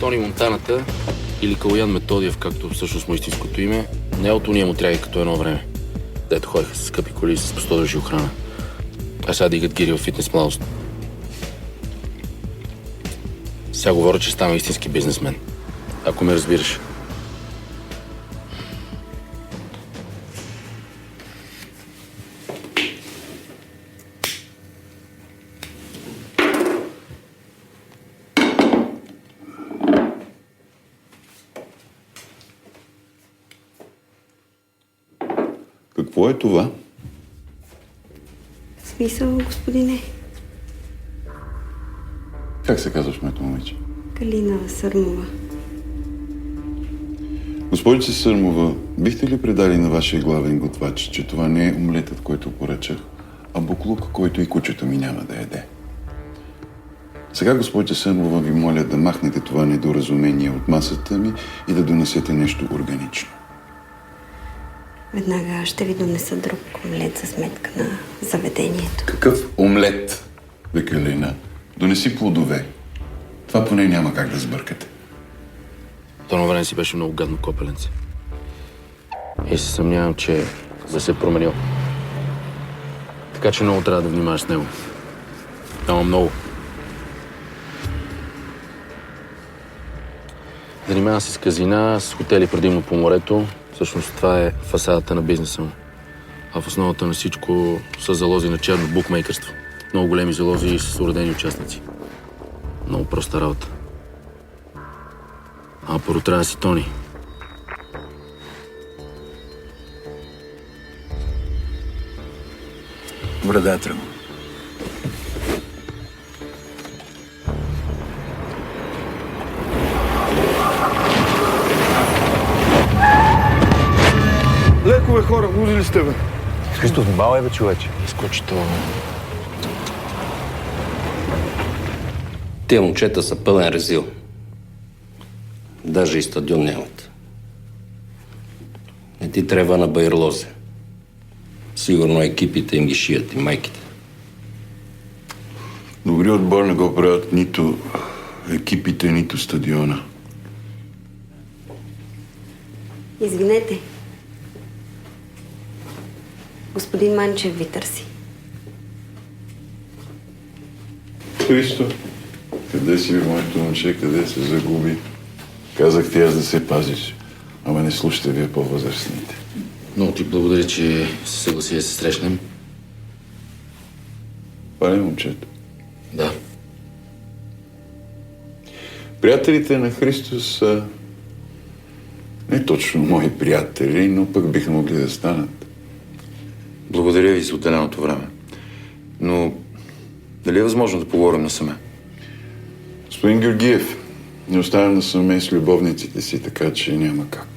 Тони Монтаната, или Калоян Методиев, както всъщност му истинското име, не е от уния му трябва като едно време. Дето ходиха с скъпи коли с по 100 души охрана. А сега дигат гири в фитнес младост. Сега говоря, че стана истински бизнесмен. Ако ме разбираш. Какво е това? В смисъл, господине? Как се казваш, моето момиче? Калина Сърмова. Госпожице Сърмова, бихте ли предали на вашия главен готвач, че това не е омлетът, който поръчах, а буклук, който и кучето ми няма да яде? Сега, госпожице Сърмова, ви моля да махнете това недоразумение от масата ми и да донесете нещо органично. Веднага ще ви донеса друг омлет за сметка на заведението. Какъв омлет, бе, Калина? Донеси плодове. Това поне няма как да сбъркате. То време си беше много гадно копеленце. И се съмнявам, че да се е променил. Така че много трябва да внимаваш с него. Ама много. Занимава се с казина, с хотели предимно по морето. Всъщност това е фасадата на бизнеса му. А в основата на всичко са залози на черно букмейкърство. Много големи залози и с уредени участници. Много проста работа. А първо трябва да си Тони. Добре, да, тръгвам. Леко бе, хора, лузи ли сте, бе? Христо, внимавай, бе, човече. Изкочи това. Те момчета са пълен резил. Даже и стадион нямат. Не ти трябва на байрлозе. Сигурно екипите им ги шият и майките. Добри отбор не го правят нито екипите, нито стадиона. Извинете. Господин Манчев ви търси. Христо, къде си, бе, моето момче, къде се загуби? Казах ти аз да се пазиш, ама не слушате вие по-възрастните. Много ти благодаря, че се съгласи да се срещнем. Това ли е момчето? Да. Приятелите на Христо са не точно мои приятели, но пък биха могли да станат. Благодаря ви за отделеното време. Но дали е възможно да поговорим насаме? Господин Георгиев, не оставям насаме с любовниците си, така че няма как.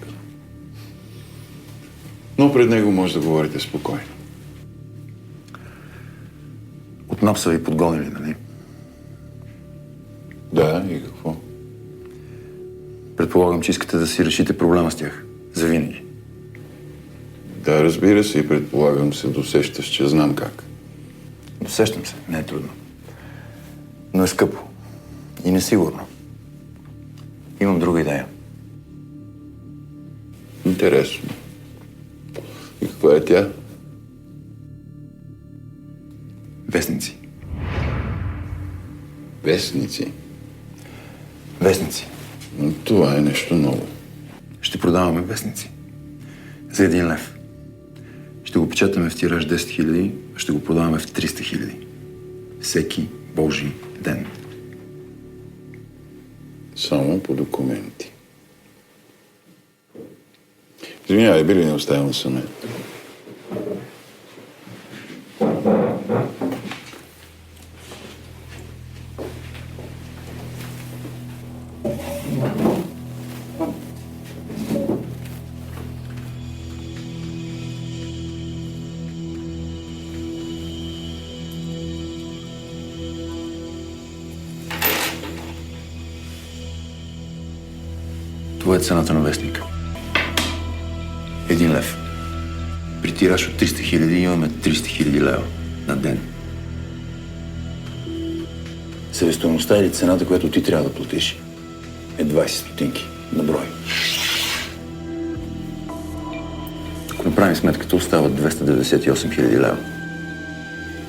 Но пред него може да говорите спокойно. От НАП са ви подгонили, нали? Да, и какво? Предполагам, че искате да си решите проблема с тях. Завинаги. Да, разбира се, и предполагам се досещаш, че знам как. Досещам се, не е трудно. Но е скъпо. И несигурно. Имам друга идея. Интересно. И каква е тя? Вестници. Вестници. Вестници. Но това е нещо ново. Ще продаваме вестници. За 1 лев. Ще го печатаме в тираж 10 000, а ще го продаваме в 300 000. Всеки Божий ден. Само по документи. Извинявай, би ли не оставям саме? Това е цената на вестника. 1 лев. При тираж от 300 000 имаме 300 000 лева на ден. Себестойността или цената, която ти трябва да платиш, е 20 стотинки на брой. Ако направим сметката, остават 298 хиляди лева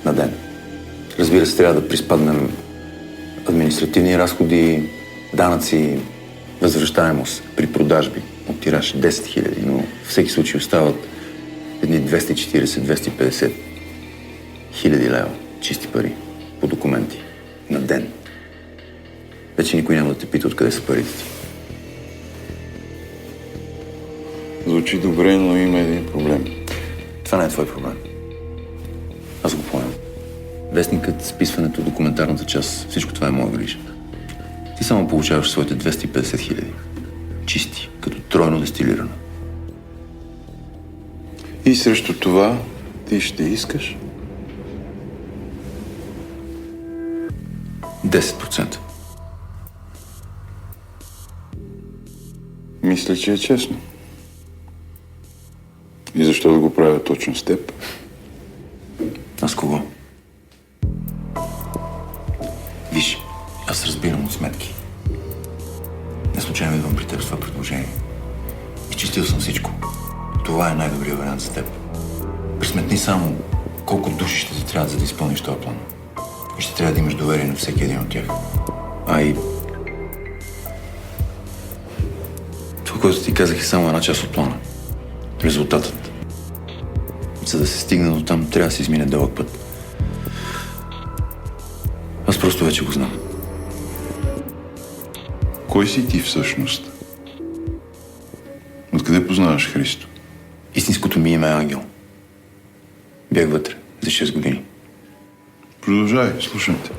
на ден. Разбира се, трябва да приспаднем административни разходи, данъци, възвръщаемост при продажби от тираж 10 хиляди, но в всеки случай остават едни 240-250 хиляди лева чисти пари по документи на ден. Вече никой няма да те пита откъде са парите ти. Звучи добре, но има един проблем. Това не е твой проблем. Аз го поемам. Вестникът, списването, документарната част, всичко това е моя грижа. Ти само получаваш своите 250 хиляди. Чисти, като тройно дестилирано. И срещу това ти ще искаш 10%. Мисля, че е честно. И защо да го правя точно с теб? А с кого? Виж, аз разбирам от сметки. Не случайно идвам при теб с това предложение. Изчистил съм всичко. Това е най-добрият вариант за теб. Пресметни само колко души ще ти трябва, за да изпълниш този план. И ще трябва да имаш доверие на всеки един от тях. А и... това, което ти казах, е само една част от плана. Резултатът. За да се стигне до там, трябва да се измине дълъг път. Аз просто вече го знам. Кой си ти всъщност? Откъде познаваш Христо? Истинското ми име е Ангел. Бях вътре за 6 години. Продължай, слушам те.